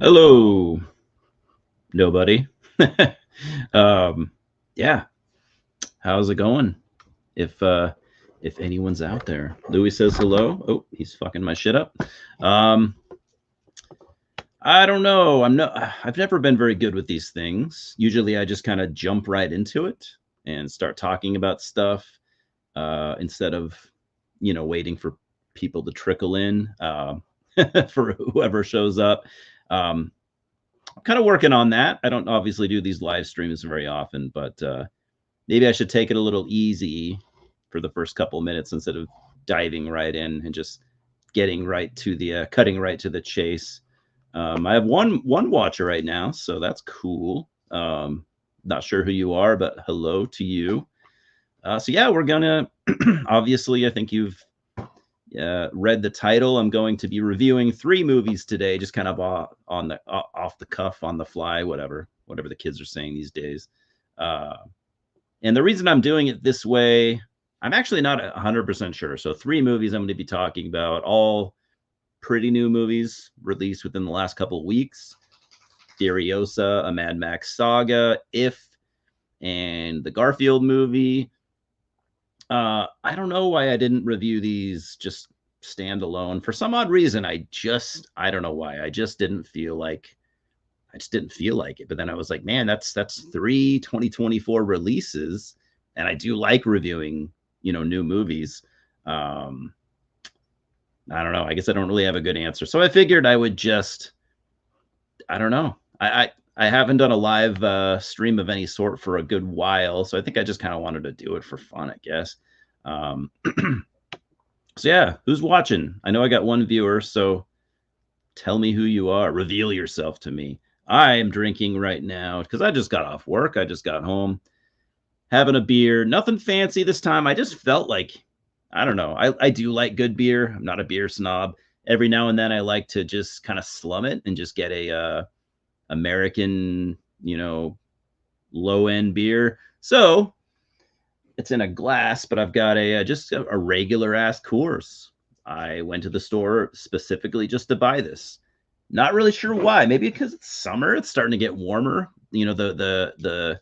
Hello, nobody. um, yeah, how's it going? If uh, if anyone's out there, Louis says hello. Oh, he's fucking my shit up. Um, I don't know. I've never been very good with these things. Usually, I just kind of jump right into it and start talking about stuff instead of waiting for people to trickle in for whoever shows up. Um, I'm kind of working on that. I don't obviously do these live streams very often, but maybe I should take it a little easy for the first couple minutes instead of diving right in and just getting right to the cutting right to the chase. I have one watcher right now, so that's cool. Not sure who you are, but hello to you. So yeah, we're gonna obviously. I think you've read the title. I'm going to be reviewing 3 movies today, just kind of on the off the cuff, on the fly, whatever the kids are saying these days. Uh, and the reason I'm doing it this way, I'm actually not 100% sure. So 3 movies I'm going to be talking about, all pretty new movies released within the last couple of weeks. Furiosa, a Mad Max saga, If, and the Garfield movie. I don't know why I didn't review these just standalone. For some odd reason, I don't know why. I just didn't feel like it. But then I was like, man, that's 3 2024 releases, and I do like reviewing, new movies. Um, I don't know. I guess I don't really have a good answer. So I figured I would just, I don't know. I haven't done a live stream of any sort for a good while, so I think I just kind of wanted to do it for fun, I guess. Um, so yeah, who's watching? I know I got one viewer, so tell me who you are. Reveal yourself to me. I am drinking right now because I just got off work. I just got home, having a beer. Nothing fancy this time. I just felt like, I don't know. I do like good beer. I'm not a beer snob. Every now and then I like to just kind of slum it and just get a American, low end beer. So it's in a glass, but I've got just a regular ass Coors. I went to the store specifically just to buy this. Not really sure why. Maybe because it's summer. It's starting to get warmer. The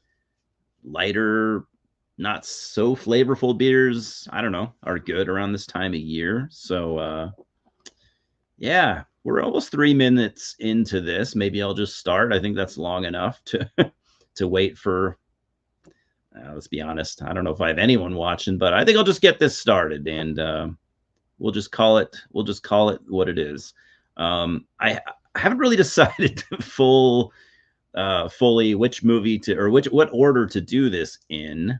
lighter, not so flavorful beers, I don't know, are good around this time of year. So yeah, we're almost 3 minutes into this. Maybe I'll just start. I think that's long enough to to wait for. Let's be honest. I don't know if I have anyone watching, but I think I'll just get this started, and we'll just call it. We'll just call it what it is. I haven't really decided fully which movie to, or what order to do this in.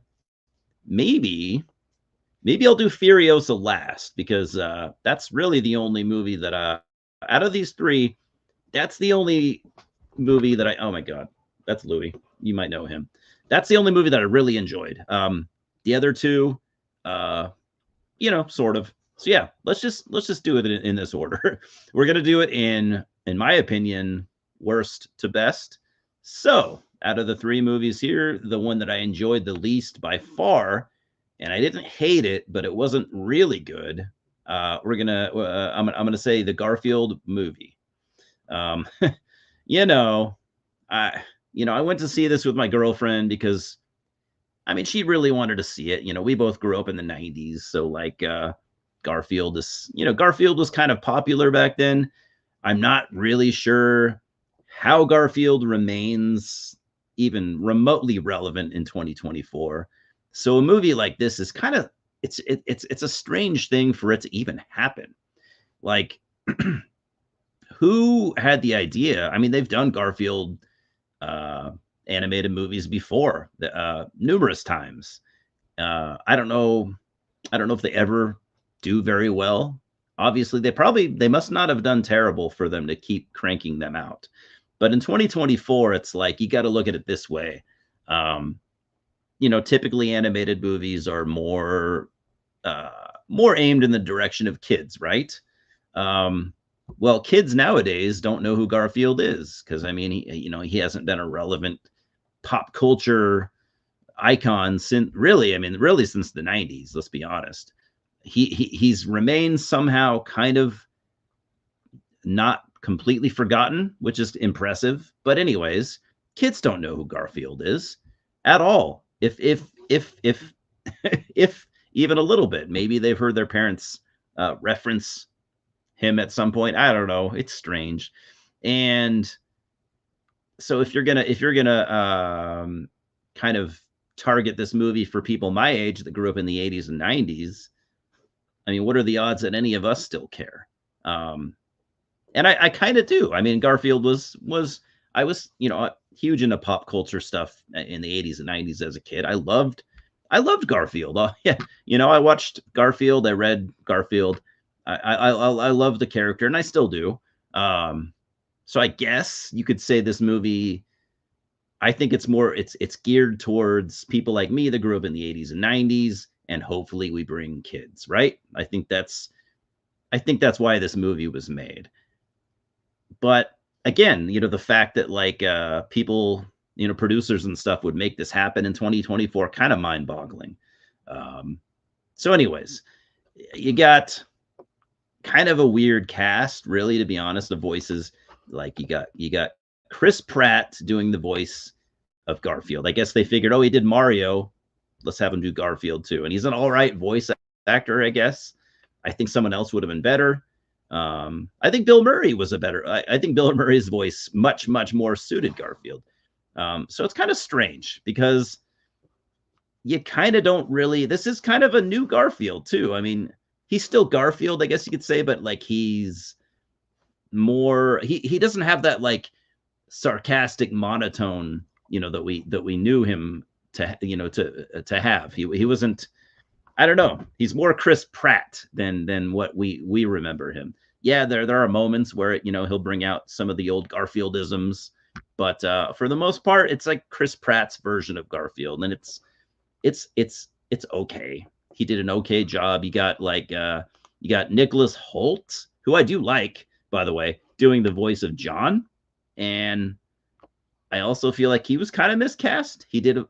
Maybe I'll do Furiosa last because that's really the only movie that out of these 3, that's the only movie that oh my god, that's Louis. You might know him. That's the only movie that I really enjoyed. The other 2, sort of. So yeah, let's just do it in this order. We're gonna do it in my opinion, worst to best. So out of the 3 movies here, the one that I enjoyed the least by far, and I didn't hate it, but it wasn't really good. I'm gonna say the Garfield movie. Um, you know, I went to see this with my girlfriend because, I mean, she really wanted to see it. We both grew up in the '90s, so like Garfield was kind of popular back then. I'm not really sure how Garfield remains even remotely relevant in 2024. So a movie like this is kind of, it's a strange thing for it to even happen. Like, who had the idea? I mean, they've done Garfield animated movies before, numerous times. I don't know. I don't know if they ever do very well. Obviously, they must not have done terrible for them to keep cranking them out. But in 2024, it's like you got to look at it this way. Typically animated movies are more aimed in the direction of kids, right? Well, kids nowadays don't know who Garfield is because, I mean, he hasn't been a relevant pop culture icon since really since the 90s. Let's be honest. He's remained somehow kind of not completely forgotten, which is impressive. But anyways, kids don't know who Garfield is at all. If if even a little bit, maybe they've heard their parents reference him at some point. I don't know. It's strange. And so if you're gonna kind of target this movie for people my age that grew up in the 80s and 90s, I mean, what are the odds that any of us still care? Um, and I kind of do. I mean, Garfield was I was huge into pop culture stuff in the 80s and 90s as a kid. I loved Garfield. Yeah, I watched Garfield. I read Garfield. I love the character, and I still do. Um, so I guess you could say this movie. I think it's geared towards people like me that grew up in the 80s and 90s, and hopefully we bring kids, right? I think that's why this movie was made. But again, the fact that like people, producers and stuff would make this happen in 2024, kind of mind-boggling. Um, so, anyways, you got kind of a weird cast, really, to be honest. The voices, like you got Chris Pratt doing the voice of Garfield. I guess they figured, oh, he did Mario, let's have him do Garfield too, and he's an all right voice actor, I guess. I think someone else would have been better. I think Bill Murray was a better. I think Bill Murray's voice much more suited Garfield. So it's kind of strange because you kind of don't really. This is kind of a new Garfield too. I mean, he's still Garfield, I guess you could say, but like he's more. He doesn't have that like sarcastic monotone, that we knew him to have. He wasn't. I don't know. He's more Chris Pratt than what we remember him. Yeah, there are moments where he'll bring out some of the old Garfieldisms, but for the most part, it's like Chris Pratt's version of Garfield, and it's okay. He did an okay job. You got Nicholas Holt, who I do like, by the way, doing the voice of John, and I also feel like he was kind of miscast. He did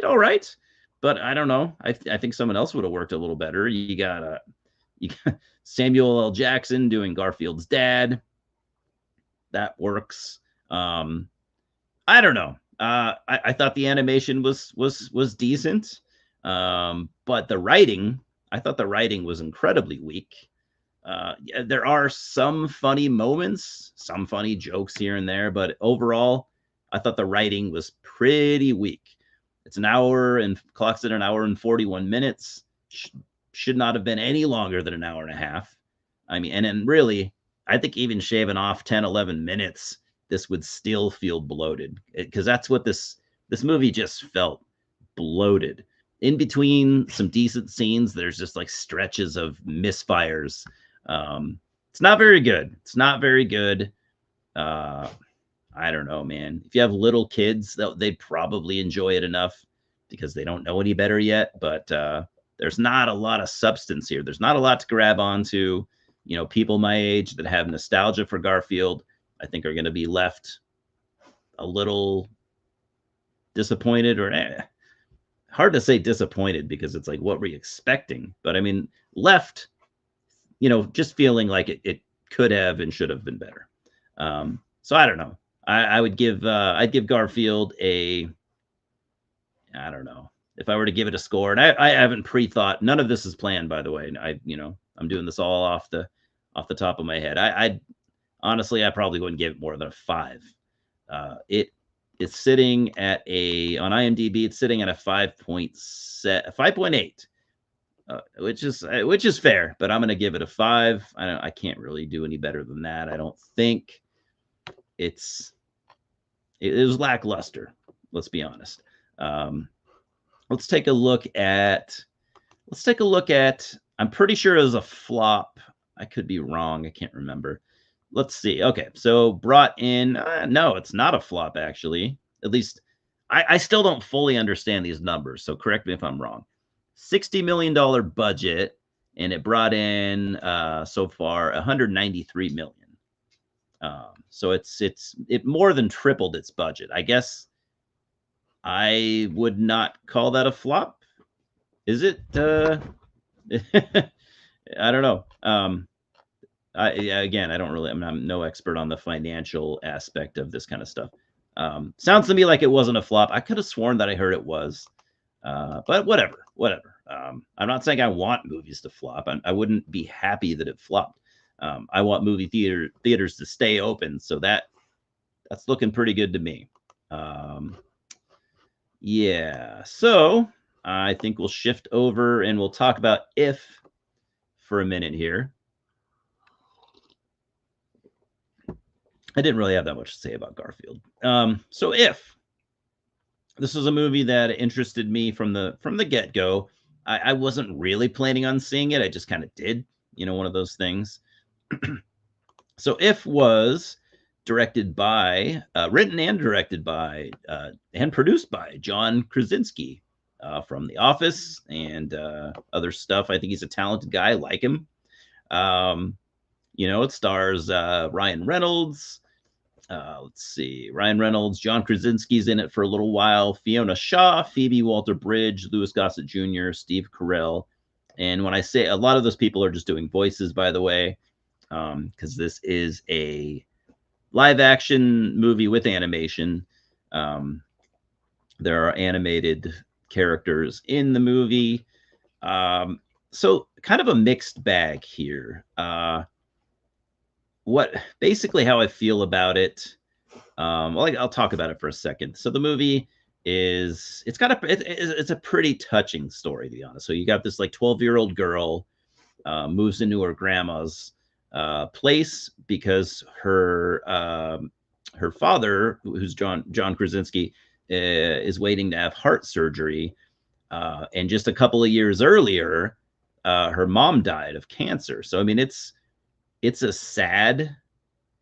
all right, but I don't know. I think someone else would have worked a little better. You got Samuel L. Jackson doing Garfield's dad. That works. I don't know. I thought the animation was decent, but I thought the writing was incredibly weak. Yeah, there are some funny moments, some funny jokes here and there, but overall, I thought the writing was pretty weak. It's an hour and clocks at an hour and 41 minutes. Should not have been any longer than an hour and a half. I mean, and then really, I think even shaving off 10, 11 minutes, this would still feel bloated because that's what this movie just felt bloated. In between some decent scenes, there's just like stretches of misfires. It's not very good. It's not very good. I don't know, man. If you have little kids, they'd probably enjoy it enough because they don't know any better yet. But there's not a lot of substance here. There's not a lot to grab onto. People my age that have nostalgia for Garfield, I think, are going to be left a little disappointed or hard to say disappointed because it's like, what were you expecting? But I mean, left, just feeling like it could have and should have been better. So I don't know. I'd give Garfield a, I don't know, if I were to give it a score, and I haven't pre-thought, none of this is planned, by the way. I'm doing this all off the top of my head. I honestly, I probably wouldn't give it more than a 5. It's sitting at on IMDb, it's sitting at a 5.8, which is fair, but I'm going to give it a 5. I can't really do any better than that. I don't think it was lackluster. Let's be honest. Let's take a look at. I'm pretty sure it was a flop. I could be wrong. I can't remember. Let's see. Okay, so brought in. No, it's not a flop actually. At least I still don't fully understand these numbers. So correct me if I'm wrong. $60 million budget, and it brought in so far 193 million. So it more than tripled its budget. I guess I would not call that a flop. Is it? I don't know. Again, I don't really. I'm no expert on the financial aspect of this kind of stuff. Sounds to me like it wasn't a flop. I could have sworn that I heard it was, but whatever, whatever. I'm not saying I want movies to flop. I wouldn't be happy that it flopped. I want movie theaters to stay open, so that's looking pretty good to me. Yeah, so I think we'll shift over and we'll talk about If for a minute here. I didn't really have that much to say about Garfield. So If, this was a movie that interested me from the get go. I wasn't really planning on seeing it. I just kind of did. One of those things. So If was written and directed by, and produced by John Krasinski from The Office and other stuff. I think he's a talented guy. I like him. It stars Ryan Reynolds. Let's see. Ryan Reynolds, John Krasinski's in it for a little while. Fiona Shaw, Phoebe Waller-Bridge, Louis Gossett Jr., Steve Carell. And when I say a lot of those people are just doing voices, by the way, because this is a live action movie with animation. There are animated characters in the movie. So kind of a mixed bag here. Basically how I feel about it. I'll talk about it for a second. So the movie it's a pretty touching story, to be honest. So you got this like 12-year-old girl moves into her grandma's place because her father, who's John Krasinski, is waiting to have heart surgery, and just a couple of years earlier, her mom died of cancer. So I mean, it's a sad,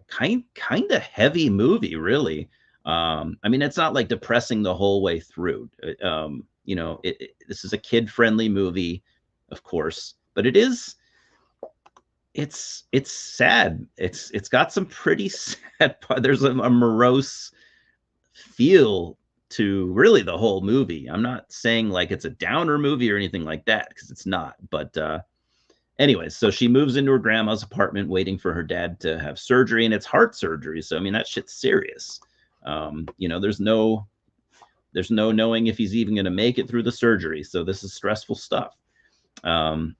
kind of heavy movie, really. I mean, it's not like depressing the whole way through. This is a kid-friendly movie, of course, but it's sad. It's got some pretty sad part. There's a morose feel to really the whole movie. I'm not saying like it's a downer movie or anything like that, because it's not. But anyways, so she moves into her grandma's apartment waiting for her dad to have surgery, and it's heart surgery. So I mean, that shit's serious. There's no knowing if he's even going to make it through the surgery. So this is stressful stuff. I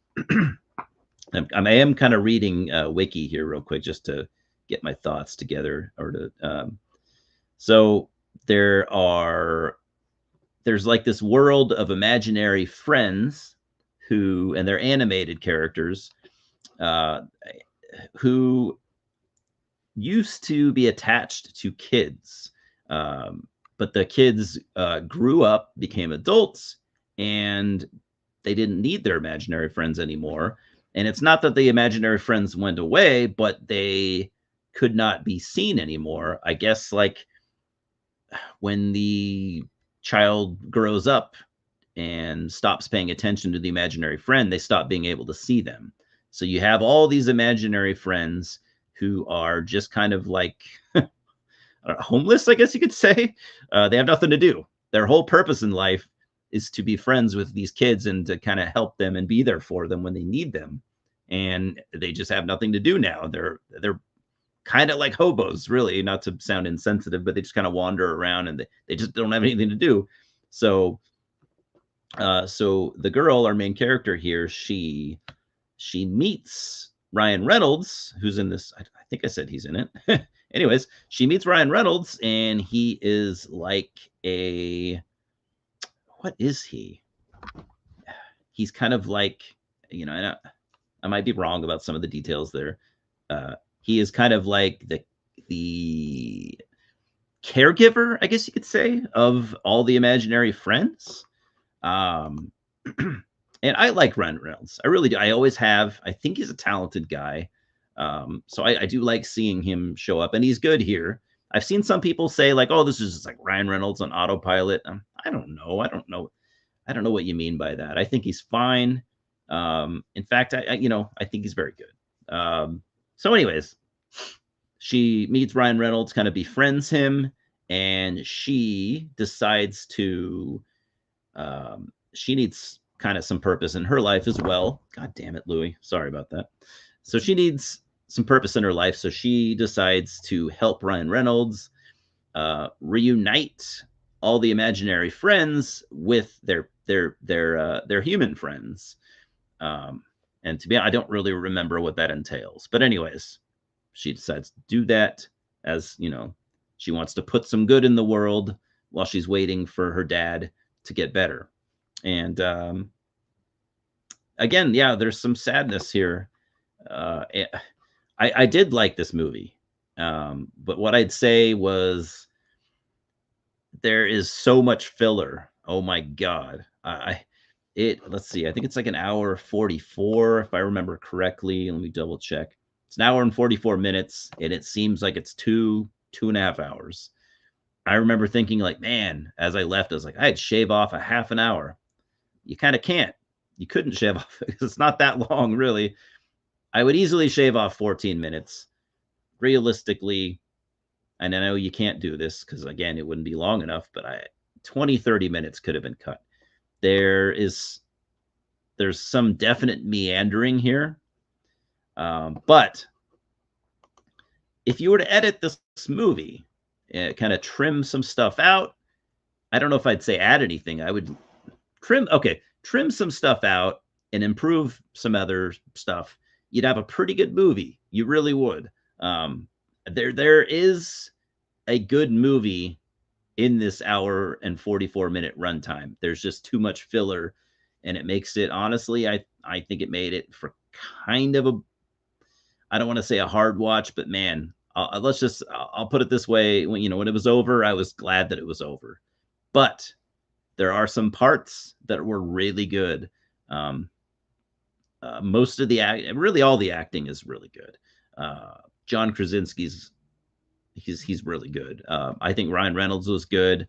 am kind of reading Wiki here real quick just to get my thoughts together, so there's like this world of imaginary friends and they're animated characters who used to be attached to kids, but the kids grew up, became adults, and they didn't need their imaginary friends anymore. And it's not that the imaginary friends went away, but they could not be seen anymore. I guess like when the child grows up and stops paying attention to the imaginary friend, they stop being able to see them. So you have all these imaginary friends who are just kind of like homeless, I guess you could say. They have nothing to do. Their whole purpose in life is to be friends with these kids and to kind of help them and be there for them when they need them. And they just have nothing to do now. They're kind of like hobos, really, not to sound insensitive, but they just kind of wander around and they just don't have anything to do. So the girl, our main character here, she meets Ryan Reynolds, who's in this. I think I said he's in it. Anyways, she meets Ryan Reynolds, and he is like what is he? He's kind of like, I might be wrong about some of the details there. He is kind of like the caregiver, I guess you could say, of all the imaginary friends. And I like Ryan Reynolds. I really do. I always have. I think he's a talented guy. So I do like seeing him show up, and he's good here. I've seen some people say like, "Oh, this is just like Ryan Reynolds on autopilot." I don't know. I don't know what you mean by that. I think he's fine. In fact, I think he's very good. So anyways, she meets Ryan Reynolds, kind of befriends him, and she decides to, she needs kind of some purpose in her life as well. God damn it, Louis. Sorry about that. So she needs some purpose in her life, so she decides to help Ryan Reynolds reunite all the imaginary friends with their human friends. And to be honest, I don't really remember what that entails. But anyways, she decides to do that, as she wants to put some good in the world while she's waiting for her dad to get better. And again, yeah, there's some sadness here. I did like this movie, but what I'd say was there is so much filler. Oh my god, let's see, I think it's like an hour 44 if I remember correctly. Let me double check. It's an hour and 44 minutes, and it seems like it's two and a half hours. I remember thinking, like, man, as I left, I was like, I'd shave off a half an hour. You kind of can't. You couldn't shave off because it's not that long, really. I would easily shave off 14 minutes. Realistically, and I know you can't do this because, again, it wouldn't be long enough, but 20-30 minutes could have been cut. There's some definite meandering here. But if you were to edit this movie, kind of trim some stuff out, I don't know if I'd say add anything. I would trim some stuff out and improve some other stuff. You'd have a pretty good movie. You really would. There is a good movie in this hour and 44-minute runtime. There's just too much filler, and it makes it, honestly, I think it made it for kind of a, I don't want to say a hard watch, but man, I'll put it this way. When it was over, I was glad that it was over. But there are some parts that were really good. Most of really all the acting is really good. John Krasinski's he's really good. I think Ryan Reynolds was good.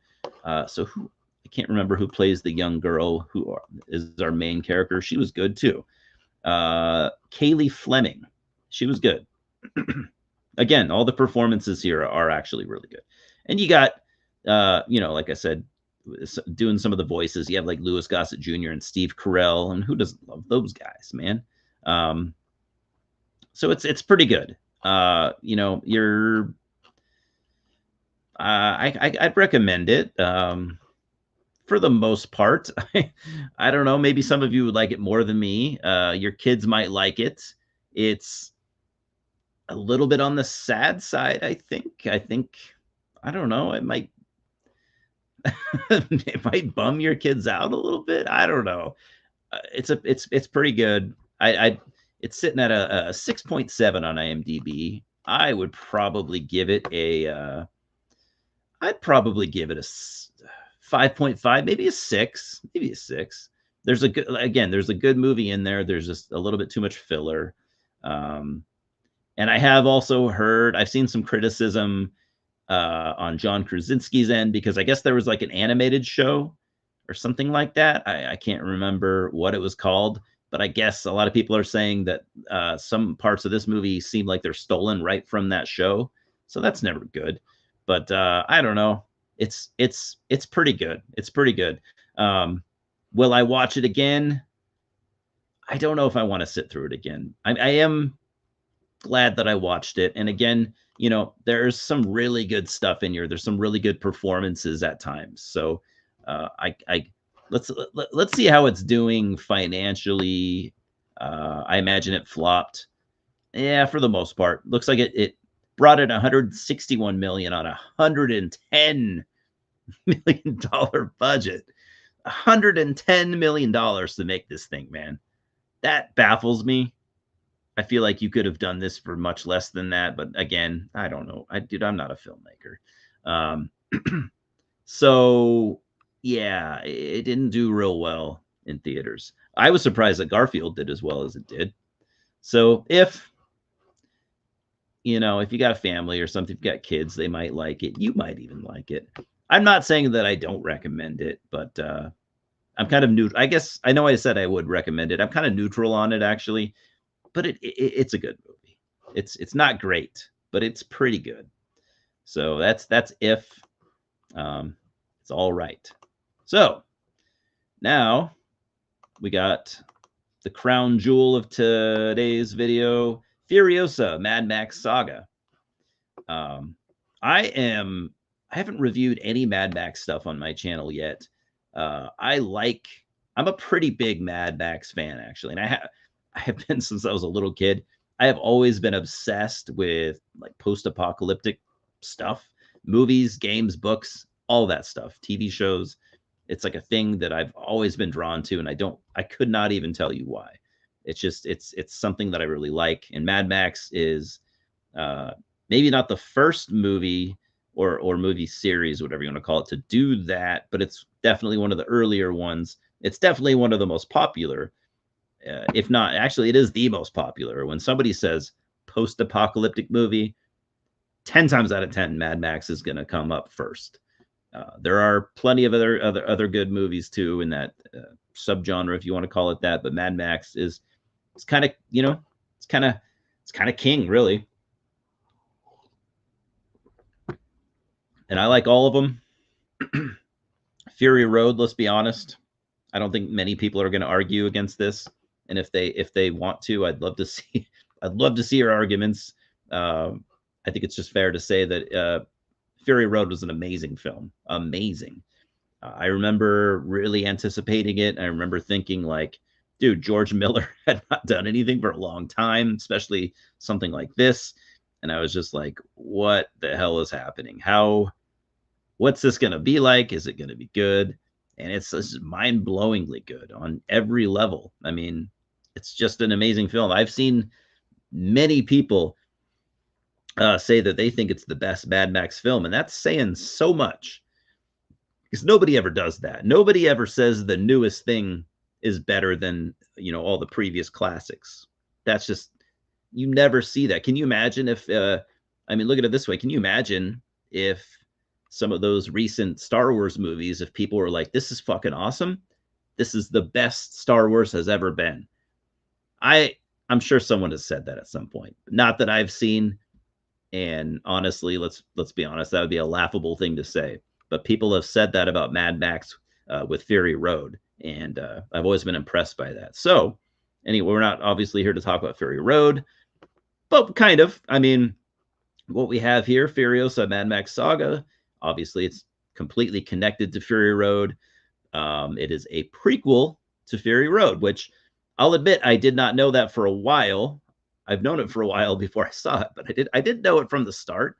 So I can't remember who plays the young girl who is our main character. She was good too. Kaylee Fleming, she was good. Again, all the performances here are actually really good. And you got, like I said, doing some of the voices. You have like Louis Gossett Jr. and Steve Carell, and who doesn't love those guys, man? So it's pretty good. I'd recommend it. For the most part, I don't know. Maybe some of you would like it more than me. Your kids might like it. It's a little bit on the sad side, I think. I don't know. It might it might bum your kids out a little bit. I don't know. It's pretty good. It's sitting at a 6.7 on IMDb. I would probably give it a I'd probably give it a 5.5, maybe a 6, maybe a 6. There's a good movie in there. There's just a little bit too much filler. And I have also I've seen some criticism on John Krasinski's end, because I guess there was like an animated show or something like that. I can't remember what it was called, but I guess a lot of people are saying that some parts of this movie seem like they're stolen right from that show. So that's never good. But I don't know. It's pretty good. It's pretty good. Will I watch it again? I don't know if I want to sit through it again. I am glad that I watched it. And again, there's some really good stuff in here. There's some really good performances at times. So let's see how it's doing financially. I imagine it flopped. Yeah, for the most part. Looks like it brought in 161 million on a $110 million budget. $110 million to make this thing, man. That baffles me. I feel like you could have done this for much less than that, but again, I don't know. I'm not a filmmaker. So yeah, it didn't do real well in theaters. I was surprised that Garfield did as well as it did. So if you got a family or something, if you've got kids, they might like it. You might even like it. I'm not saying that I don't recommend it, but I'm kind of new. I guess I know I said I would recommend it. I'm kind of neutral on it, actually, but it's a good movie. It's not great, but it's pretty good. So that's if. It's all right. So now we got the crown jewel of today's video. Furiosa, Mad Max Saga. Um, I haven't reviewed any Mad Max stuff on my channel yet. I like I'm a pretty big Mad Max fan actually, and I have been since I was a little kid. I have always been obsessed with like post-apocalyptic stuff, movies, games, books, all that stuff, TV shows. It's like a thing that I've always been drawn to, and I could not even tell you why. It's just it's something that I really like, and Mad Max is uh, maybe not the first movie or movie series, whatever you want to call it, to do that, but it's definitely one of the earlier ones. It's definitely one of the most popular, if not actually, it is the most popular. When somebody says post-apocalyptic movie, 10 times out of 10, Mad Max is going to come up first. There are plenty of other good movies too in that subgenre, if you want to call it that. But Mad Max is it's kind of it's kind of it's kind of king, really. And I like all of them. Fury Road, let's be honest. I don't think many people are going to argue against this. And if they want to, I'd love to see I'd love to see your arguments. I think it's just fair to say that Fury Road was an amazing film. Amazing. I remember really anticipating it. I remember thinking like, dude, George Miller had not done anything for a long time, especially something like this. And I was just like, what the hell is happening? What's this going to be like? Is it going to be good? And it's mind-blowingly good on every level. I mean, it's just an amazing film. I've seen many people say that they think it's the best Mad Max film, and that's saying so much because nobody ever does that. Nobody ever says the newest thing is better than all the previous classics. That's just you never see that. Can you imagine if? I mean, look at it this way. Can you imagine if some of those recent Star Wars movies, if people were like, this is fucking awesome. This is the best Star Wars has ever been. I'm sure someone has said that at some point. Not that I've seen. And honestly, let's be honest, that would be a laughable thing to say. But people have said that about Mad Max with Fury Road. And I've always been impressed by that. So anyway, we're not obviously here to talk about Fury Road, but kind of. I mean, what we have here, Furiosa, Mad Max Saga, obviously it's completely connected to Fury Road. It is a prequel to Fury Road, which I'll admit I did not know that for a while. I've known it for a while before I saw it, but I did know it from the start.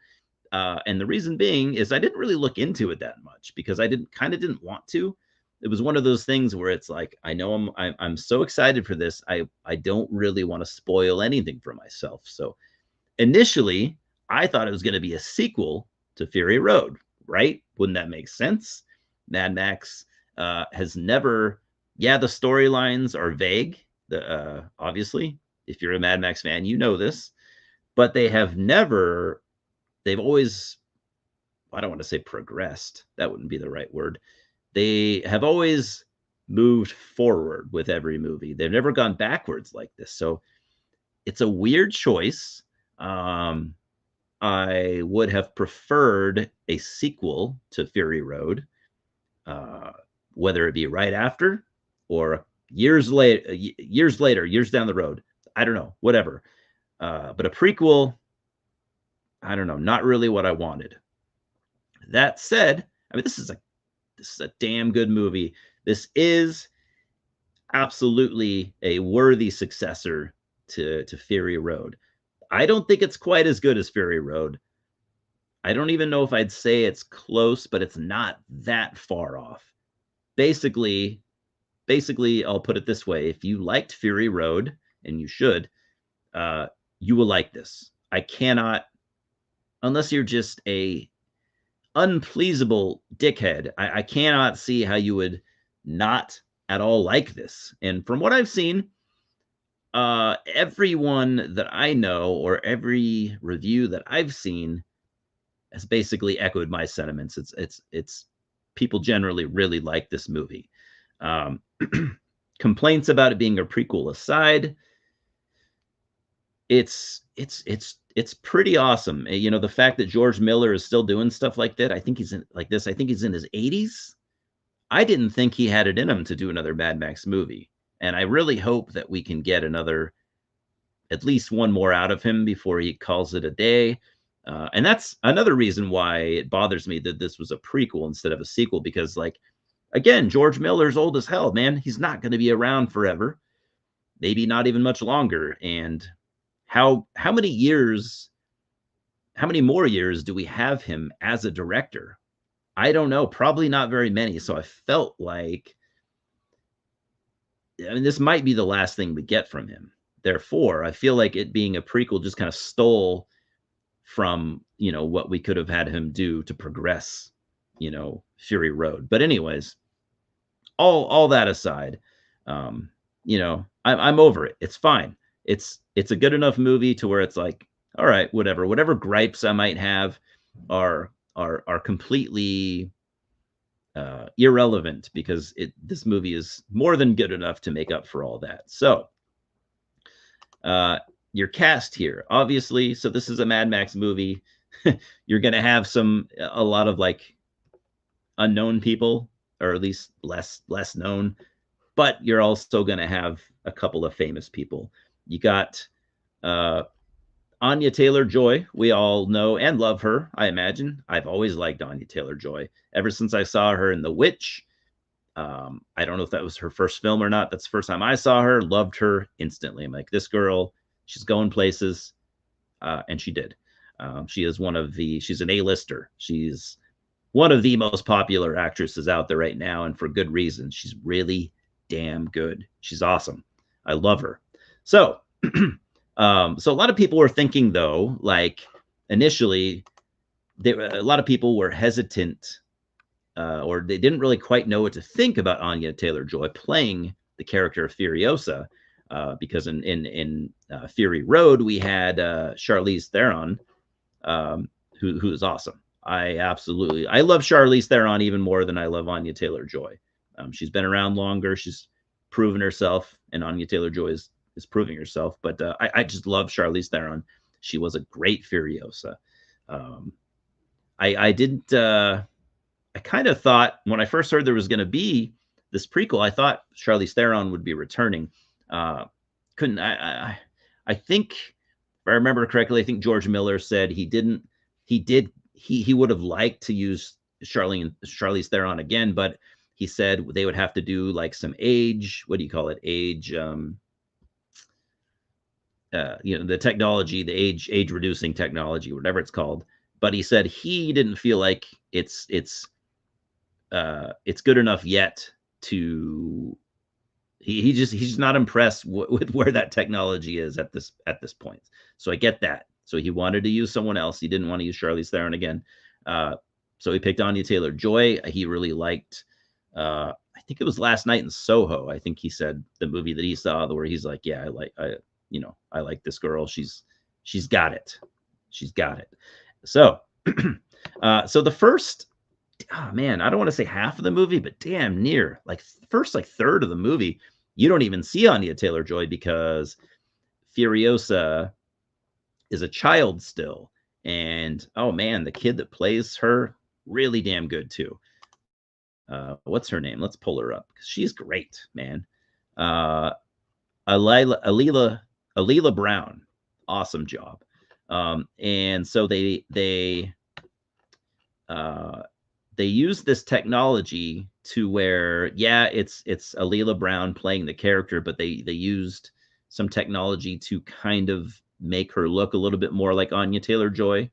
And the reason being is I didn't really look into it that much because I didn't want to. It was one of those things where it's like I know I'm so excited for this. I don't really want to spoil anything for myself. So initially, I thought it was going to be a sequel to Fury Road, right? Wouldn't that make sense? Mad Max has never, yeah, the storylines are vague. Obviously, if you're a Mad Max fan, you know this, but they've always, I don't want to say progressed. That wouldn't be the right word. They have always moved forward with every movie. They've never gone backwards like this. So it's a weird choice. I would have preferred a sequel to Fury Road, whether it be right after or years later, years down the road. I don't know, whatever. But a prequel, I don't know, not really what I wanted. That said, I mean, this is a damn good movie. This is absolutely a worthy successor to Fury Road. I don't think it's quite as good as Fury Road. I don't even know if I'd say it's close, but it's not that far off. Basically, I'll put it this way: if you liked Fury Road, and you should, you will like this. I cannot, unless you're just a unpleasable dickhead, I cannot see how you would not at all like this. And from what I've seen, everyone that I know or every review that I've seen has basically echoed my sentiments. It's people generally really like this movie. Um, complaints about it being a prequel aside, it's pretty awesome. You know, the fact that George Miller is still doing stuff like that. I think he's in like this. I think he's in his 80s. I didn't think he had it in him to do another Mad Max movie, and I really hope that we can get another at least one more out of him before he calls it a day. And that's another reason why it bothers me that this was a prequel instead of a sequel, because, like, again, George Miller's old as hell, man. He's not going to be around forever, maybe not even much longer. And how many years, how many more years do we have him as a director? I don't know, probably not very many. So I felt like, I mean, this might be the last thing we get from him. Therefore, I feel like it being a prequel just kind of stole from, what we could have had him do to progress, Fury Road. But anyways, all that aside, I'm over it. It's fine. It's a good enough movie to where it's like, all right, whatever gripes I might have are completely irrelevant, because this movie is more than good enough to make up for all that. So, your cast here, obviously. So this is a Mad Max movie. You're gonna have a lot of, like, unknown people, or at least less known, but you're also gonna have a couple of famous people. You got uh, Anya Taylor-Joy. We all know and love her, I imagine. I've always liked Anya Taylor-Joy ever since I saw her in The Witch. I don't know if that was her first film or not. That's the first time I saw her. Loved her instantly. I'm like, this girl, she's going places, and she did. She's an A-lister. She's one of the most popular actresses out there right now, and for good reason. She's really damn good. She's awesome. I love her. So, so a lot of people were thinking, though, like, initially, a lot of people were hesitant, or they didn't really quite know what to think about Anya Taylor-Joy playing the character of Furiosa, because in Fury Road we had Charlize Theron, who is awesome. I love Charlize Theron even more than I love Anya Taylor-Joy. She's been around longer. She's proven herself, and Anya Taylor-Joy is proving herself. But I just love Charlize Theron. She was a great Furiosa. I didn't. I kind of thought when I first heard there was going to be this prequel, I thought Charlize Theron would be returning. Couldn't I think, if I remember correctly, I think George Miller said he would have liked to use Charlize Theron again, but he said they would have to do, like, some age, what do you call it? Age, the technology, the age reducing technology, whatever it's called. But he said he didn't feel like it's good enough yet to. He's not impressed with where that technology is at this point. So I get that. So he wanted to use someone else. He didn't want to use Charlize Theron again. So he picked Anya Taylor-Joy. He really liked. I think it was Last Night in Soho. I think he said the movie that he saw where he's like, yeah, I like this girl. She's got it. She's got it. So, so the first, oh man, I don't want to say half of the movie, but damn near, like, first, like, third of the movie, you don't even see Anya Taylor-Joy, because Furiosa is a child still. And oh man, the kid that plays her, really damn good too. What's her name? Let's pull her up, because she's great, man. Alila Brown, awesome job. And so they use this technology to where, yeah, it's Alila Brown playing the character, but they used some technology to kind of make her look a little bit more like Anya Taylor-Joy,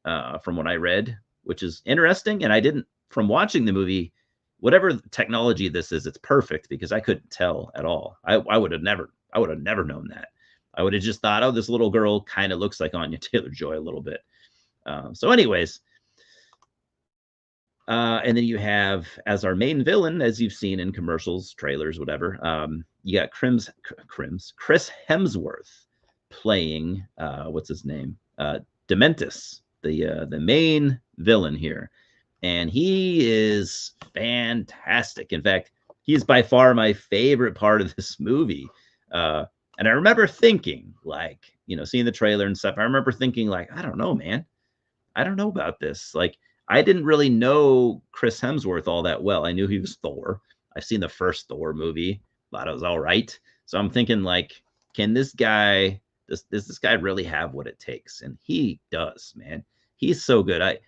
from what I read, which is interesting. And I didn't, from watching the movie, whatever technology this is, it's perfect, because I couldn't tell at all. I would have never known that. I would have just thought, oh, this little girl kind of looks like Anya Taylor-Joy a little bit. So anyways, and then you have, as our main villain, as you've seen in commercials, trailers, whatever, you got Chris Hemsworth playing, what's his name? Dementus, the main villain here. And he is fantastic. In fact, he's by far my favorite part of this movie. And I remember thinking, like, seeing the trailer and stuff, I remember thinking, like, I don't know, man. I don't know about this. Like, I didn't really know Chris Hemsworth all that well. I knew he was Thor. I've seen the first Thor movie. Thought it was all right. So I'm thinking, like, can this guy does this guy really have what it takes? And he does, man. He's so good. I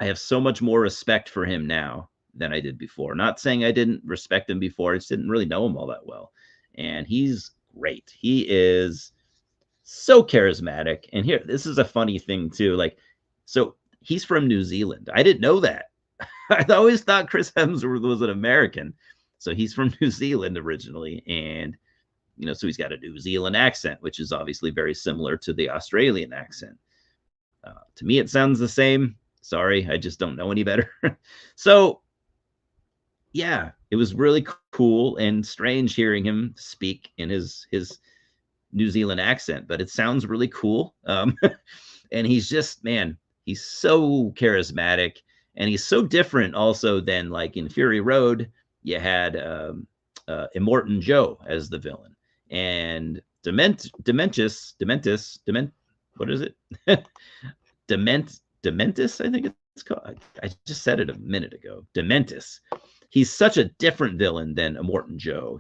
I have so much more respect for him now than I did before. Not saying I didn't respect him before, I just didn't really know him all that well. And he's great. He is so charismatic. And here, this is a funny thing too. Like, so he's from New Zealand. I didn't know that. I always thought Chris Hemsworth was an American. So he's from New Zealand originally. And, so he's got a New Zealand accent, which is obviously very similar to the Australian accent. To me, it sounds the same. Sorry, I just don't know any better. So, yeah, it was really cool and strange hearing him speak in his New Zealand accent, but it sounds really cool. And he's just, man, he's so charismatic, and he's so different also than like in Fury Road, you had Immortan Joe as the villain, and what is it? Dementis, I think it's called. I just said it a minute ago. Dementis. He's such a different villain than Immortan Joe.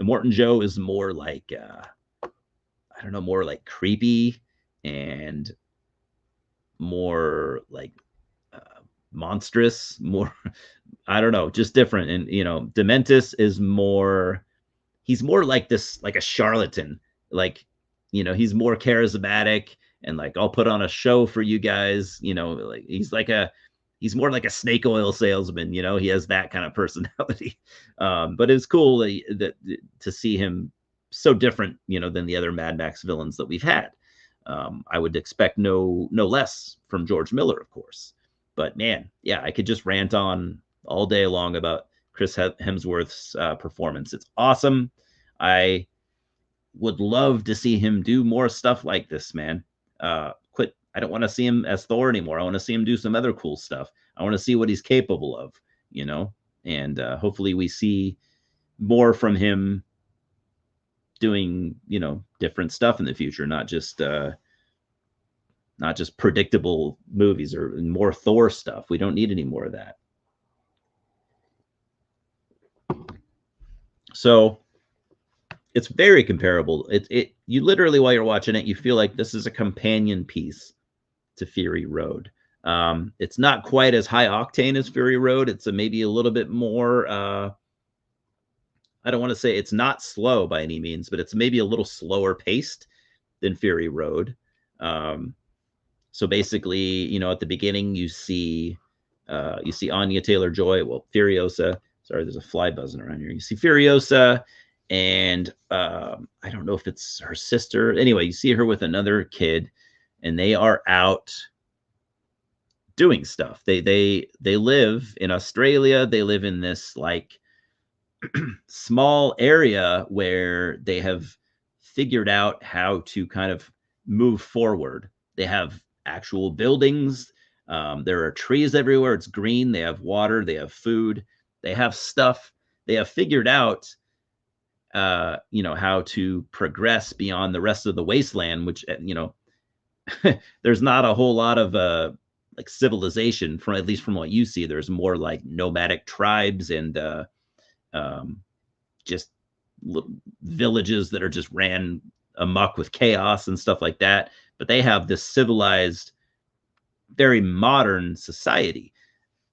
Immortan Joe is more like I don't know, more like creepy and more like monstrous, more I don't know, just different. And Dementis is more, he's more like this, like a charlatan. Like, he's more charismatic and like, I'll put on a show for you guys. Like he's more like a snake oil salesman. He has that kind of personality. But it's cool that to see him so different, than the other Mad Max villains that we've had. I would expect no less from George Miller, of course. But man, yeah, I could just rant on all day long about Chris Hemsworth's performance. It's awesome. I would love to see him do more stuff like this, man. Quit. I don't want to see him as Thor anymore. I want to see him do some other cool stuff. I want to see what he's capable of, and hopefully we see more from him doing, different stuff in the future, not just predictable movies or more Thor stuff. We don't need any more of that. So it's very comparable. You literally, while you're watching it, you feel like this is a companion piece to Fury Road. It's not quite as high octane as Fury Road. It's maybe a little bit more. I don't want to say it's not slow by any means, but it's maybe a little slower paced than Fury Road. So basically, at the beginning, you see Anya Taylor-Joy, Furiosa. Sorry, there's a fly buzzing around here. You see Furiosa, and I don't know if it's her sister. Anyway, you see her with another kid, and they are out doing stuff. They live in Australia. They live in this like small area where they have figured out how to kind of move forward. They have actual buildings. There are trees everywhere. It's green. They have water. They have food. They have stuff. They have figured out, how to progress beyond the rest of the wasteland, which, there's not a whole lot of like civilization, from at least from what you see. There's more like nomadic tribes and just villages that are just ran amok with chaos and stuff like that. But they have this civilized, very modern society,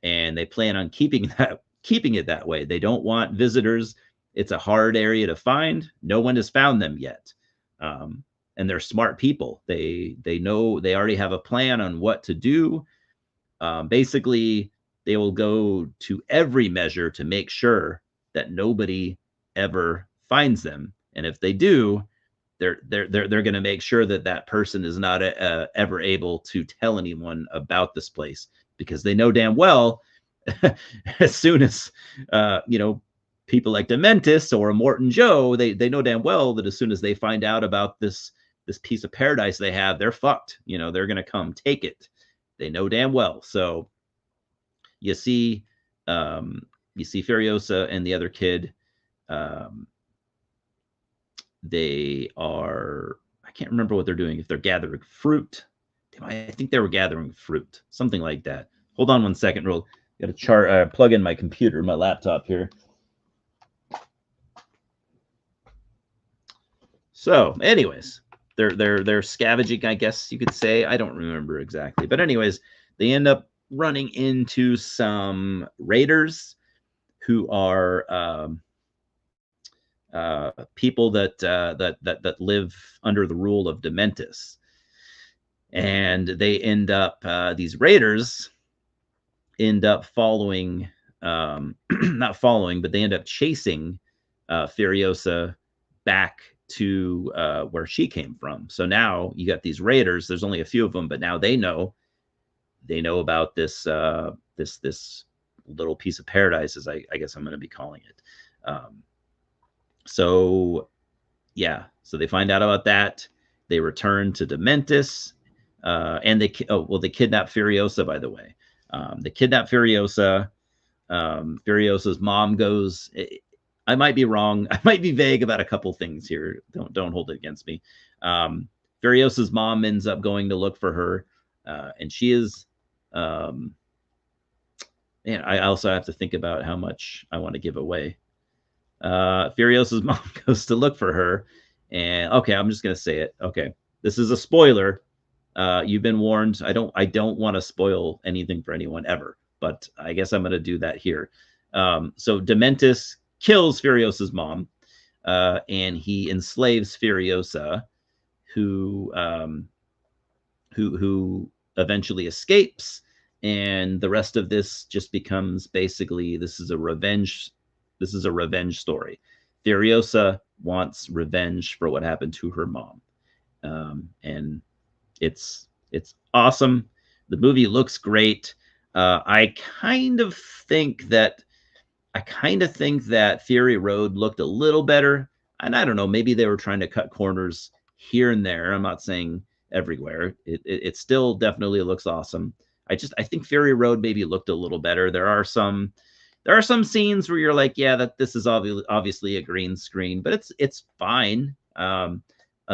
and they plan on keeping it that way. They don't want visitors. It's a hard area to find. No one has found them yet. And they're smart people. They know, they already have a plan on what to do. Basically, they will go to every measure to make sure that nobody ever finds them. And if they do, they're going to make sure that that person is not ever able to tell anyone about this place, because they know damn well as soon as people like Dementis or Immortan Joe, they know damn well that as soon as they find out about this piece of paradise they have, they're fucked. They're going to come take it. They know damn well. So you see Furiosa and the other kid. They are, I can't remember what they're doing. If they're gathering fruit, I think they were gathering fruit, something like that. Hold on one second. Got to plug in my computer, my laptop here. So, anyways, they're scavenging, I guess you could say. I don't remember exactly, but anyways, they end up running into some raiders who are people that live under the rule of Dementis, and they end up these raiders end up following, not following, but they end up chasing Furiosa back to where she came from. So now you got these raiders. There's only a few of them, but now they know about this little piece of paradise, as I guess I'm going to be calling it. So yeah, so they find out about that. They return to Dementis, and they kidnap Furiosa. By the way, they kidnap Furiosa. Furiosa's mom goes. I might be wrong. I might be vague about a couple things here. Don't hold it against me. Furiosa's mom ends up going to look for her, and she is. And I also have to think about how much I want to give away. Furiosa's mom goes to look for her, and okay, I'm just gonna say it. Okay, this is a spoiler. You've been warned. I don't want to spoil anything for anyone ever, but I guess I'm gonna do that here. So Dementis kills Furiosa's mom, and he enslaves Furiosa, who who eventually escapes, and the rest of this just becomes basically this is a revenge story. Furiosa wants revenge for what happened to her mom, and it's awesome. The movie looks great. I kind of think that Fury Road looked a little better, and I don't know, maybe they were trying to cut corners here and there. I'm not saying everywhere. It still definitely looks awesome. I think Fury Road maybe looked a little better. There are some scenes where you're like, yeah, that this is obviously a green screen, but it's fine. A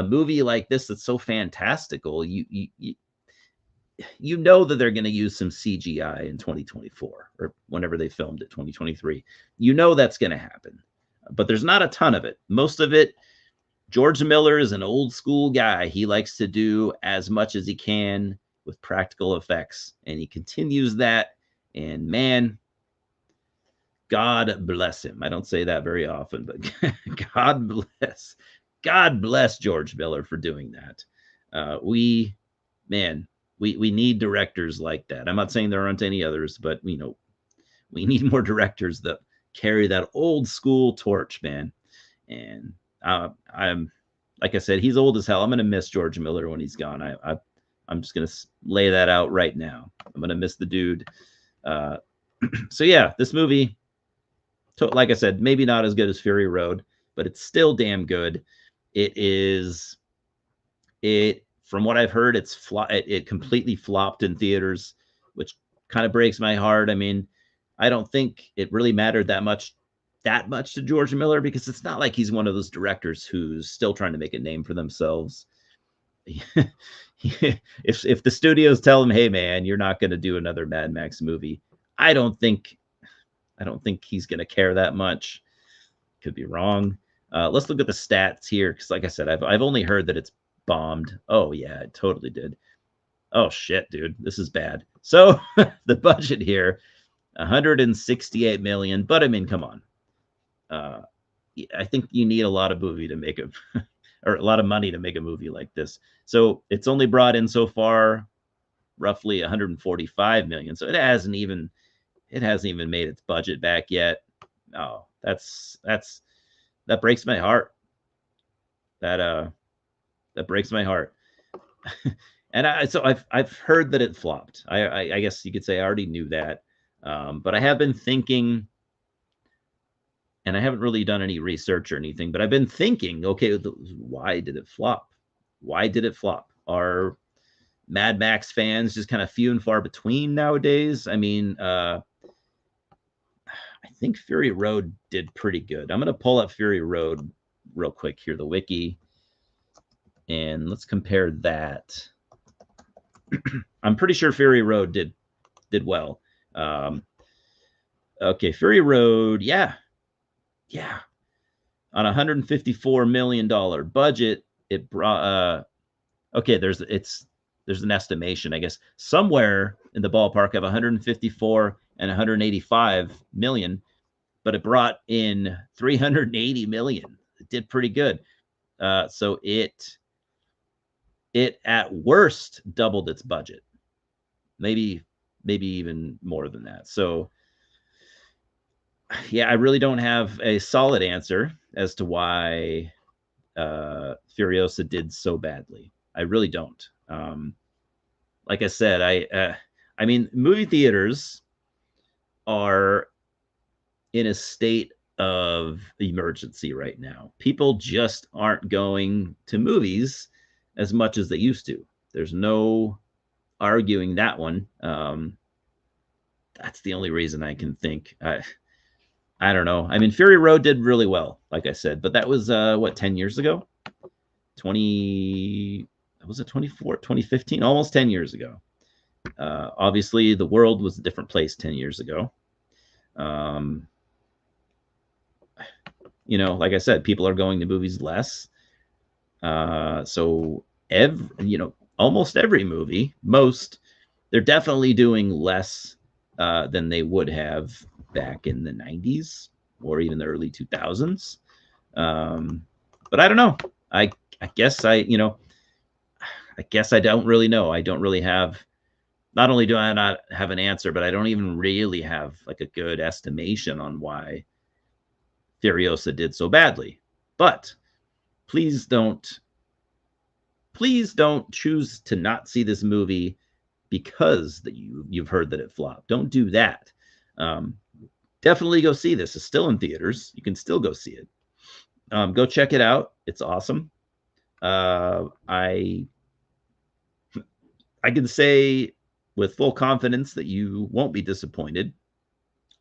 movie like this that's so fantastical, you know that they're going to use some CGI in 2024 or whenever they filmed it, 2023. You know that's going to happen, but there's not a ton of it. Most of it, George Miller is an old school guy. He likes to do as much as he can with practical effects, and he continues that. And man, God bless him. I don't say that very often, but God bless George Miller for doing that. We need directors like that. I'm not saying there aren't any others, but we need more directors that carry that old school torch, man. And I'm like I said, he's old as hell. I'm gonna miss George Miller when he's gone. I'm just gonna lay that out right now. I'm gonna miss the dude. So yeah, this movie, like I said, maybe not as good as Fury Road, but it's still damn good. From what I've heard, it completely flopped in theaters, which kind of breaks my heart. I mean, I don't think it really mattered that much to George Miller, because it's not like he's one of those directors who's still trying to make a name for themselves. If the studios tell him, hey man, you're not going to do another Mad Max movie, I don't think he's going to care that much. Could be wrong. Let's look at the stats here, because like I said, I've only heard that it's bombed. Oh yeah, it totally did. Oh shit, dude, this is bad. So the budget here, 168 million. But I mean, come on. I think you need a lot of movie to make or a lot of money to make a movie like this. So it's only brought in so far roughly 145 million. So it hasn't even made its budget back yet. Oh, that breaks my heart. That breaks my heart. And I've heard that it flopped. I guess you could say I already knew that, but I have been thinking, and I haven't really done any research or anything, but I've been thinking, okay, why did it flop? Why did it flop? Are Mad Max fans just kind of few and far between nowadays? I mean, I think Fury Road did pretty good. I'm going to pull up Fury Road real quick here, the wiki, and let's compare that. I'm pretty sure Fury Road did well. Okay, Fury Road, yeah. On a $154 million budget, it brought okay, there's an estimation, I guess, somewhere in the ballpark of 154 and 185 million, but it brought in 380 million. It did pretty good. So it at worst doubled its budget, maybe even more than that. So yeah, I really don't have a solid answer as to why Furiosa did so badly. I really don't. Like I said, I mean, movie theaters are in a state of emergency right now. People just aren't going to movies as much as they used to. There's no arguing that one. That's the only reason I can think. I don't know. I mean, Fury Road did really well, like I said, but that was what, 10 years ago? 20 was it 24, 2015? Almost 10 years ago. Obviously, the world was a different place 10 years ago. You know, like I said, people are going to movies less. So almost every movie, they're definitely doing less than they would have back in the 90s or even the early 2000s. But I don't know. I guess I don't really know. I don't really have. Not only do I not have an answer, but I don't even really have like a good estimation on why Furiosa did so badly. But please don't choose to not see this movie because that you've heard that it flopped. Don't do that. Definitely go see this. It's still in theaters. You can still go see it. Go check it out. It's awesome. I can say with full confidence that you won't be disappointed.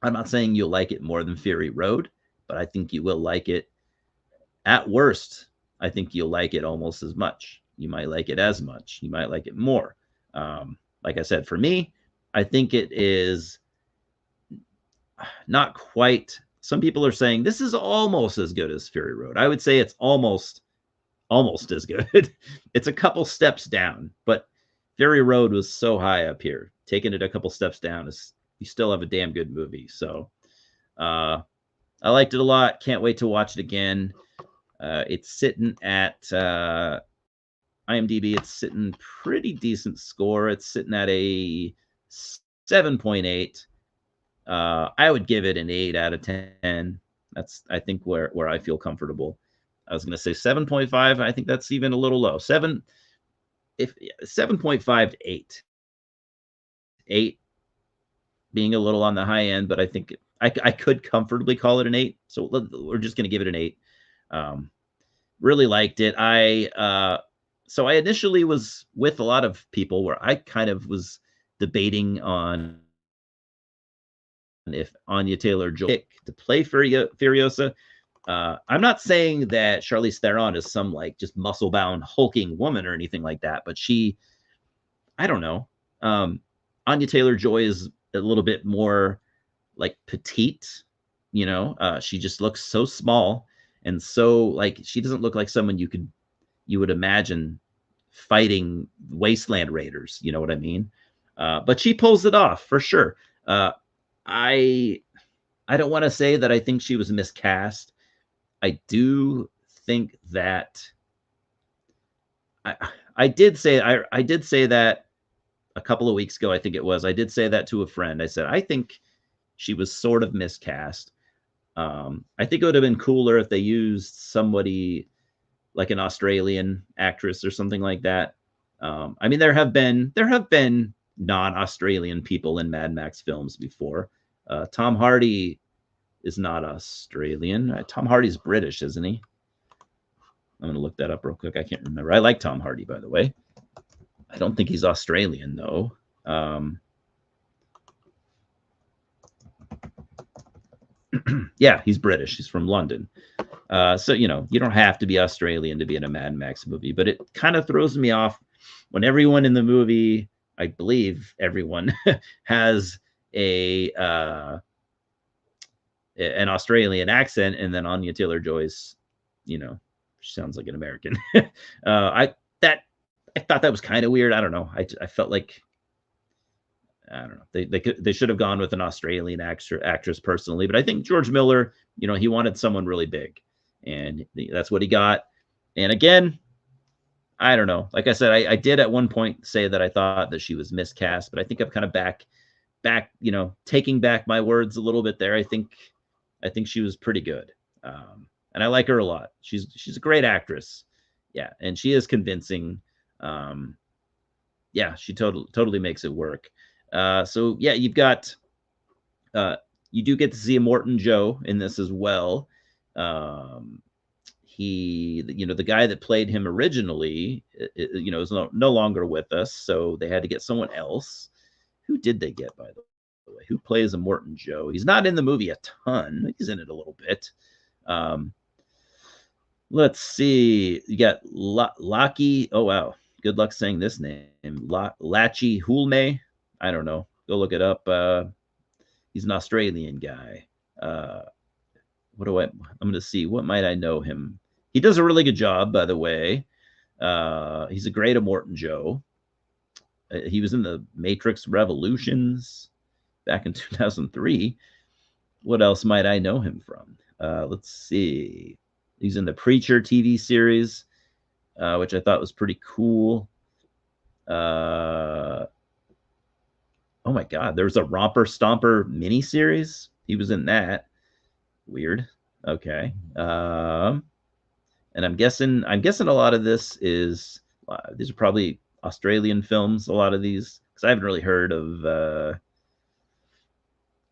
I'm not saying you'll like it more than Fury Road, but I think you will like it. At worst, I think you'll like it almost as much. You might like it as much. You might like it more. Like I said, for me, I think it is not quite. Some people are saying this is almost as good as Fury Road. I would say it's almost as good. It's a couple steps down, but Fury Road was so high up here. Taking it a couple steps down is you still have a damn good movie. So I liked it a lot. Can't wait to watch it again. It's sitting at IMDb. It's sitting pretty decent score. It's sitting at a 7.8. I would give it an 8 out of 10. That's, I think, where I feel comfortable. I was going to say 7.5. I think that's even a little low. 7.5 to 8. 8 being a little on the high end, but I think I could comfortably call it an 8. So we're just going to give it an 8. Really liked it. So I initially was with a lot of people where I kind of was debating on if Anya Taylor-Joy to play Furiosa. I'm not saying that Charlize Theron is some like just muscle-bound hulking woman or anything like that, but I don't know. Anya Taylor-Joy is a little bit more like petite, you know. She just looks so small and so like she doesn't look like someone you would imagine fighting wasteland raiders, you know what I mean? But she pulls it off for sure. I don't want to say that I think she was miscast. I do think that I did say that a couple of weeks ago. I think it was. I did say that to a friend. I said I think she was sort of miscast. I think it would have been cooler if they used somebody like an Australian actress or something like that. I mean, there have been non-Australian people in Mad Max films before. Tom Hardy is not Australian. Tom Hardy's British, isn't he? I'm going to look that up real quick. I can't remember. I like Tom Hardy, by the way. I don't think he's Australian, though. Yeah, he's British. He's from London. So, you know, you don't have to be Australian to be in a Mad Max movie, but it kind of throws me off when everyone in the movie, I believe everyone, has an Australian accent, and then Anya Taylor-Joy's she sounds like an American. I that I thought that was kind of weird. I don't know. I felt like, I don't know. They should have gone with an Australian actress personally, but I think George Miller, he wanted someone really big, and that's what he got. And again, I don't know. Like I said, I did at one point say that I thought that she was miscast, but I think I'm kind of back, taking back my words a little bit there. I think she was pretty good, and I like her a lot. She's a great actress, yeah, and she is convincing. Um, yeah, she totally makes it work. So yeah, uh, you do get to see Immortan Joe in this as well. Um, the guy that played him originally, is no longer with us, so they had to get someone else. Who did they get, by the way? Who plays Immortan Joe? He's not in the movie a ton. He's in it a little bit. Um, let's see. You got Laki. Oh wow, good luck saying this name. Lachi Hulme. I don't know. Go look it up. He's an Australian guy. Uh, I'm going to see. What might I know him? He does a really good job, by the way. He's a great Immortan Joe. He was in the Matrix Revolutions back in 2003. What else might I know him from? Let's see. He's in the Preacher TV series, which I thought was pretty cool. Oh my God, there was a Romper Stomper miniseries. He was in that. Weird. Okay. And I'm guessing a lot of this is these are probably Australian films. A lot of these, because I haven't really heard of.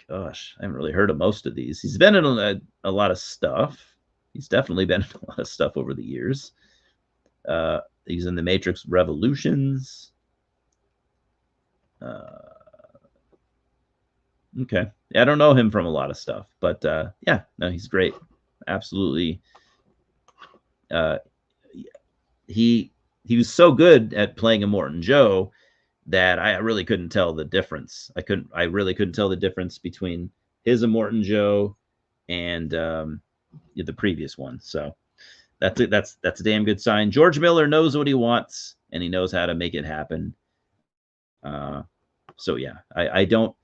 I haven't really heard of most of these. He's been in a lot of stuff. He's definitely been in a lot of stuff over the years. He's in the Matrix Revolutions. Okay. Yeah, I don't know him from a lot of stuff, but yeah, no, he's great. Absolutely. He was so good at playing Immortan Joe that I really couldn't tell the difference. I really couldn't tell the difference between his Immortan Joe and the previous one. So that's it. That's a damn good sign. George Miller knows what he wants, and he knows how to make it happen. So yeah, I don't.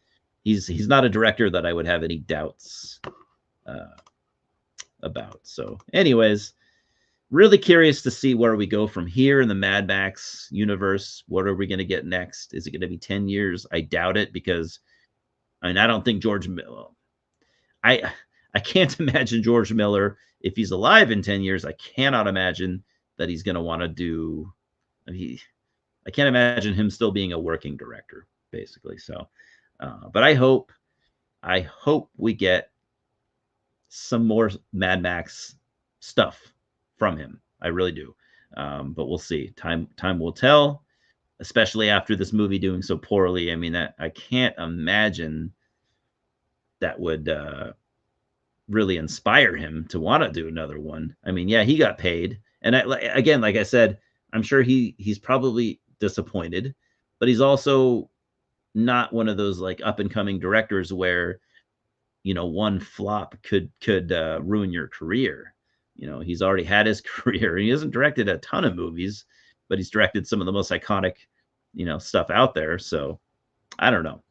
He's not a director that I would have any doubts about. So, anyways, really curious to see where we go from here in the Mad Max universe. What are we going to get next? Is it going to be 10 years? I doubt it, because I don't think George Miller. I can't imagine George Miller, if he's alive in 10 years. I cannot imagine that he's going to want to do. I can't imagine him still being a working director, basically. So, but I hope we get some more Mad Max stuff from him. I really do. But we'll see. Time will tell, especially after this movie doing so poorly. I mean, I can't imagine that would really inspire him to want to do another one. I mean, yeah, he got paid. And again, like I said, I'm sure he's probably disappointed, but he's also not one of those like up and coming directors where, one flop could ruin your career. He's already had his career. He hasn't directed a ton of movies, but he's directed some of the most iconic, stuff out there. So I don't know.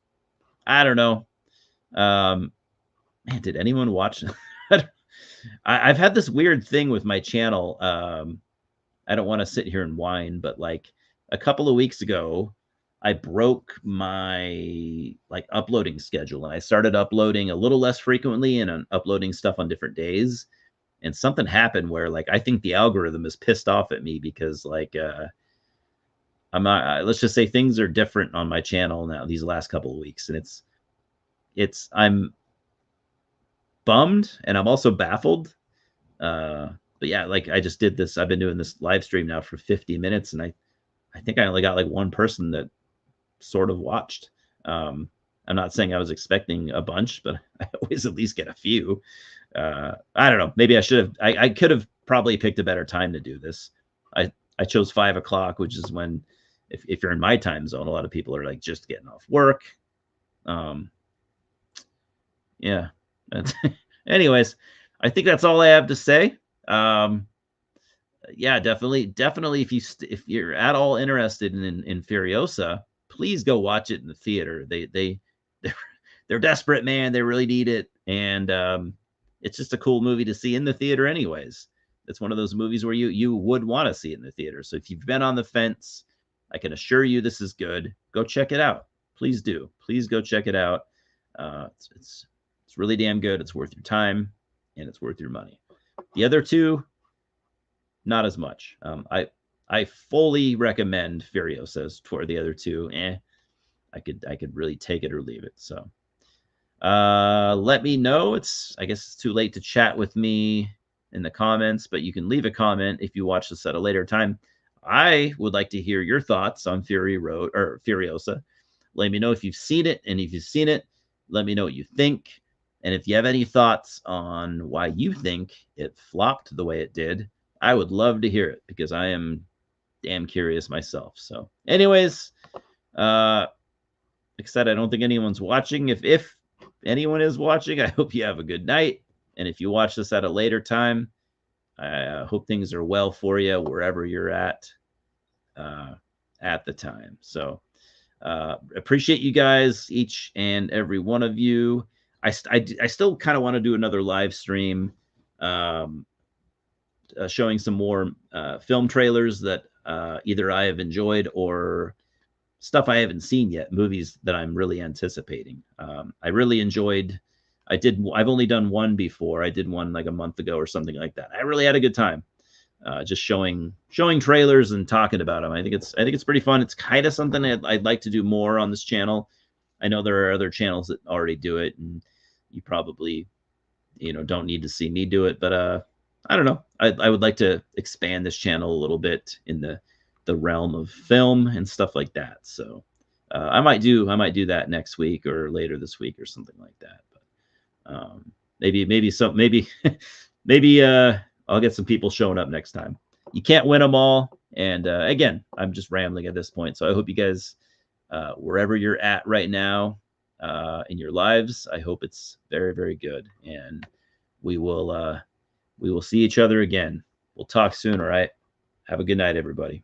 Man, did anyone watch? I've had this weird thing with my channel. I don't want to sit here and whine, but like a couple of weeks ago, I broke my uploading schedule, and I started uploading a little less frequently and uploading stuff on different days. And something happened where I think the algorithm is pissed off at me because I'm not, let's just say things are different on my channel now these last couple of weeks, and I'm bummed, and I'm also baffled. But yeah, I just did this. I've been doing this live stream now for 50 minutes, and I think I only got one person that sort of watched. I'm not saying I was expecting a bunch, but I always at least get a few. I don't know. Maybe I could have probably picked a better time to do this. I chose 5 o'clock, which is when, if you're in my time zone, a lot of people are just getting off work. Yeah. Anyways, I think that's all I have to say. yeah, definitely. If you're at all interested in Furiosa, please go watch it in the theater. They're, they're desperate, man. They really need it, and it's just a cool movie to see in the theater. Anyways, it's one of those movies where you would want to see it in the theater. So if you've been on the fence, I can assure you this is good. Go check it out. Please do. Please go check it out. It's really damn good. It's worth your time, and it's worth your money. The other two, not as much. I fully recommend Furiosa's. For the other two, I could really take it or leave it. So let me know. I guess it's too late to chat with me in the comments, but you can leave a comment if you watch this at a later time. I would like to hear your thoughts on Fury Road or Furiosa. Let me know if you've seen it, and if you've seen it, let me know what you think. And if you have any thoughts on why you think it flopped the way it did, I would love to hear it because I am damn curious myself. So, anyways, like I said, I don't think anyone's watching. If anyone is watching, I hope you have a good night. And if you watch this at a later time, I hope things are well for you wherever you're at the time. So appreciate you guys, each and every one of you. I still kind of want to do another live stream, showing some more film trailers that either I have enjoyed or stuff I haven't seen yet, movies that I'm really anticipating. I really enjoyed. I've only done one before. I did one like a month ago or something like that. I really had a good time, just showing trailers and talking about them. I think it's pretty fun. It's kind of something I'd like to do more on this channel. I know there are other channels that already do it, and you probably don't need to see me do it, but I don't know. I would like to expand this channel a little bit in the realm of film and stuff like that. So I might do that next week or later this week or something like that. But maybe maybe I'll get some people showing up next time. You can't win them all. And again, I'm just rambling at this point. So I hope you guys, wherever you're at right now in your lives, I hope it's very, very good. And we will see each other again. We'll talk soon. All right. Have a good night, everybody.